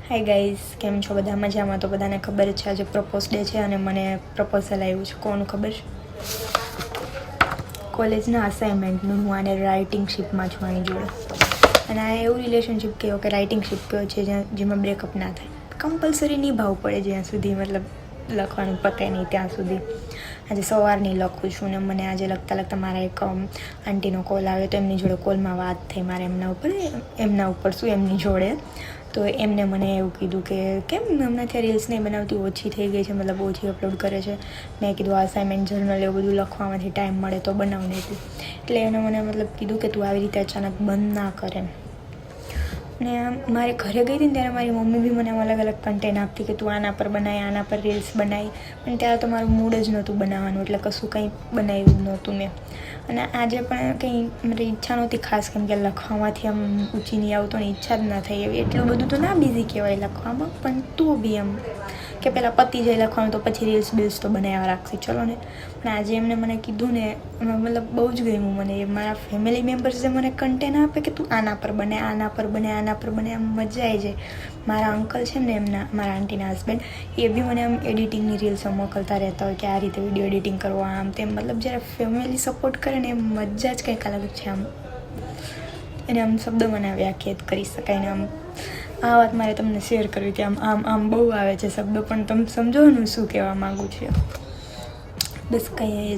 Hi guys, કેમ છો બધા? મજામાં? તો બધાને ખબર જ છે આજે પ્રપોઝ ડે છે અને મને પ્રપોઝલ આવ્યું છે. કોનું ખબર છે? કોલેજના અસાઇનમેન્ટનું. હું આને રાઇટિંગશીપમાં છું આની જોડે. અને આ એવું રિલેશનશીપ કહો કે રાઇટિંગશીપ કહો છે જેમાં બ્રેકઅપ ના થાય. કમ્પલસરી નિભાવવું પડે જ્યાં સુધી મતલબ લખવાનું પતે નહીં ત્યાં સુધી. આજે સવારની લખું છું ને મને આજે લખતા મારા એક આંટીનો કોલ આવ્યો તો એમની જોડે કોલમાં વાત થઈ મારે એમના ઉપર શું એમની જોડે. તો એમને મને એવું કીધું કે કેમ હમણાંથી રીલ્સ નહીં બનાવતી, ઓછી થઈ ગઈ છે, મતલબ ઓછી અપલોડ કરે છે. મેં કીધું અસાઇનમેન્ટ જર્નલ એવું બધું લખવામાંથી ટાઈમ મળે તો બનાવને હતું. એટલે એને મને મતલબ કીધું કે તું આવી રીતે અચાનક બંધ ના કરે. ને મારે ઘરે ગઈ હતી ને ત્યારે મારી મમ્મી બી મને અલગ અલગ કન્ટેન્ટ આપતી કે તું આના પર બનાવી, આના પર રીલ્સ બનાવી. પણ ત્યારે તો મારું મૂડ જ નહોતું બનાવવાનું, એટલે કશું કંઈ બનાવ્યું જ નહોતું મેં. અને આજે પણ કંઈ મારી ઈચ્છા નહોતી ખાસ, કેમ કે લખવામાંથી આમ ઊંચી નહીં આવતો ને ઈચ્છા જ ના થઈ એવી. એટલું બધું તો ના બિઝી કહેવાય લખવામાં, પણ તું બી એમ કે પહેલાં પતી જાય લખવાનું તો પછી રીલ્સ તો બનાવ્યા રાખશે, ચલો ને. પણ આજે એમને મને કીધું ને મતલબ બહુ જ ગમ્યું મને. મારા ફેમિલી મેમ્બર્સ જે મને કન્ટેન્ટ આપે કે તું આના પર બને, આના પર બને, આના પર બને, આમ મજા આવી જાય. મારા અંકલ છે ને મારા આંટીના હસબન્ડ, એ બી મને આમ એડિટિંગની રીલ્સો મોકલતા રહેતા હોય કે આ રીતે વિડીયો એડિટિંગ કરવા આમ તેમ. મતલબ જ્યારે ફેમિલી સપોર્ટ કરે ને એ મજા જ કંઈક અલગ છે. આમ એને આમ શબ્દોમાં ના વ્યાખ્યાયિત કરી શકાય ને. આમ આ વાત મારે તમને શેર કરવી હતી. આમ બહુ આવે છે શબ્દો, પણ તમે સમજો ને શું કહેવા માગું છું. બસ કંઈ